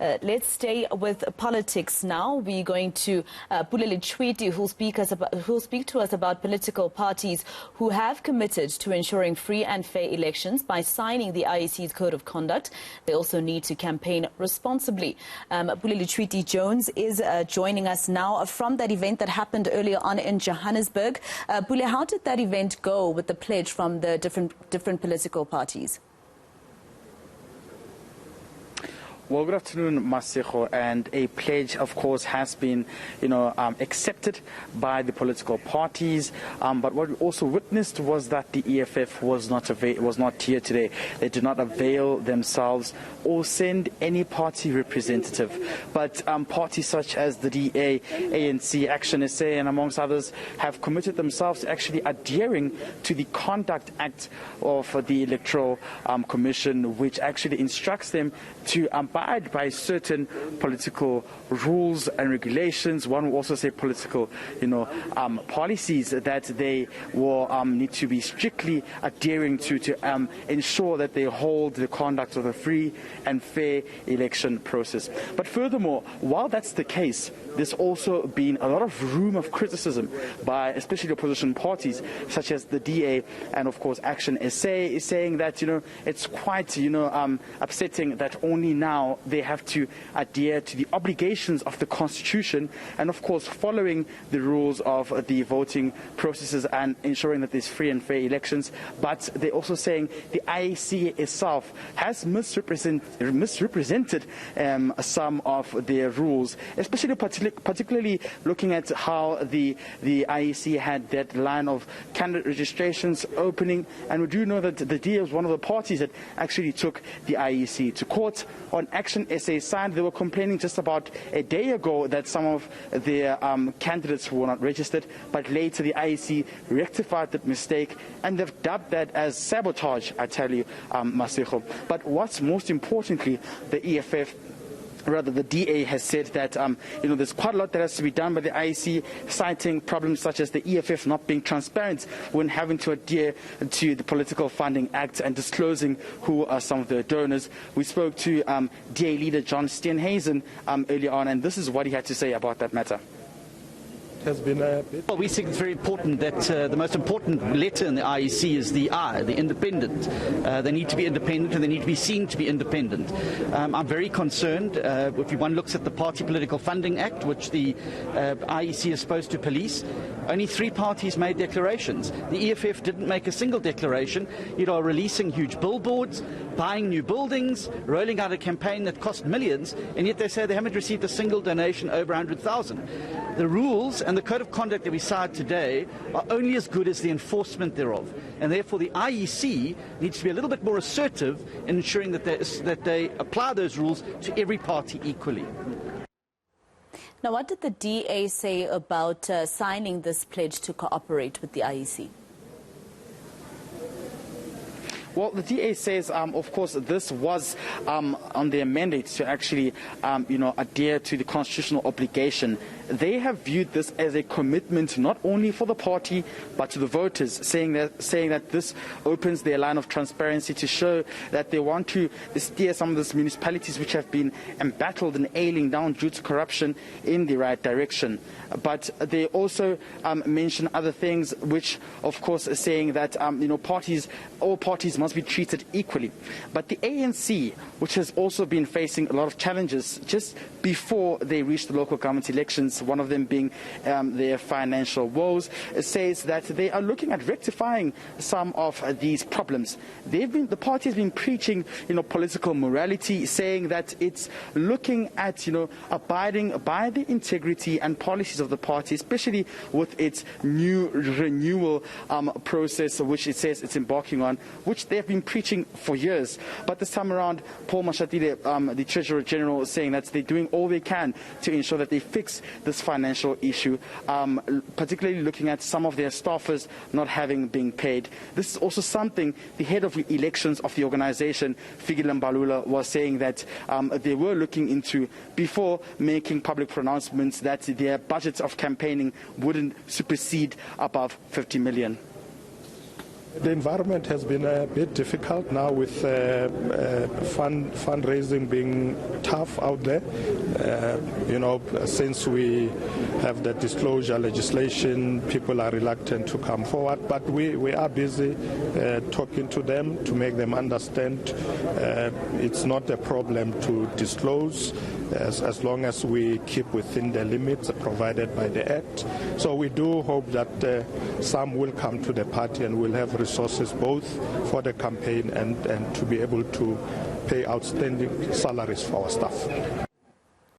Let's stay with politics now. We're going to Pule Letshwiti, who'll speak to us about political parties who have committed to ensuring free and fair elections by signing the IEC's Code of Conduct. They also need to campaign responsibly. Pule Letshwiti-Jones is joining us now from that event that happened earlier on in Johannesburg. Pule, how did that event go with the pledge from the different political parties? Well, good afternoon, Masiko. And a pledge, of course, has been, accepted by the political parties. But what we also witnessed was that the EFF was not here today. They did not avail themselves or send any party representative. But parties such as the DA, ANC, Action SA, and amongst others, have committed themselves to actually adhering to the Conduct Act of the Electoral Commission, which actually instructs them to abide by certain political rules and regulations. One will also say political, policies that they will need to be strictly adhering to ensure that they hold the conduct of a free and fair election process. But furthermore, while that's the case, there's also been a lot of room of criticism by especially opposition parties such as the DA and of course Action SA is saying that it's quite upsetting that only now they have to adhere to the obligations of the Constitution and of course following the rules of the voting processes and ensuring that there's free and fair elections. But they're also saying the IEC itself has misrepresented some of their rules, especially particularly looking at how the IEC had that line of candidate registrations opening. And we do know that the DA was one of the parties that actually took the IEC to court. On Action SA side, they were complaining just about a day ago that some of their candidates were not registered, but later the IEC rectified that mistake and they've dubbed that as sabotage, I tell you, Masiko. But what's most importantly, the DA has said that there's quite a lot that has to be done by the IEC, citing problems such as the EFF not being transparent when having to adhere to the Political Funding Act and disclosing who are some of the donors. We spoke to DA leader John STEENHUISEN earlier on, and this is what he had to say about that matter. Well, we think it's very important that the most important letter in the IEC is the I, the independent. They need to be independent and they need to be seen to be independent. I'm very concerned if one looks at the Party Political Funding Act, which the IEC is supposed to police. Only 3 parties made declarations. The EFF didn't make a single declaration. Releasing huge billboards, buying new buildings, rolling out a campaign that cost millions, and yet they say they haven't received a single donation over 100,000. The rules and the Code of Conduct that we signed today are only as good as the enforcement thereof. And therefore the IEC needs to be a little bit more assertive in ensuring that they apply those rules to every party equally. Now, what did the DA say about signing this pledge to cooperate with the IEC? Well, the DA says, of course, this was on their mandate to actually, adhere to the constitutional obligation. They have viewed this as a commitment not only for the party but to the voters, saying that this opens their line of transparency to show that they want to steer some of these municipalities which have been embattled and ailing down due to corruption in the right direction. But they also mention other things, which, of course, are saying that all parties must be treated equally. But the ANC, which has also been facing a lot of challenges just before they reach the local government elections, one of them being their financial woes, says that they are looking at rectifying some of these problems. The party has been preaching, political morality, saying that it's looking at, abiding by the integrity and policies of the party, especially with its new renewal process, which it says it's embarking on, which they've been preaching for years. But this time around, Paul MASHATILE, the Treasurer General, is saying that they're doing all they can to ensure that they fix this financial issue, particularly looking at some of their staffers not having been paid. This is also something the head of elections of the organization, Fikile Mbalula, was saying that they were looking into before making public pronouncements that their budgets of campaigning wouldn't supersede above 50 million. The environment has been a bit difficult now with fundraising being tough out there. Since we have the disclosure legislation, people are reluctant to come forward. But we are busy talking to them to make them understand it's not a problem to disclose as long as we keep within the limits provided by the Act. So we do hope that some will come to the party and will have resources both for the campaign and to be able to pay outstanding salaries for our staff.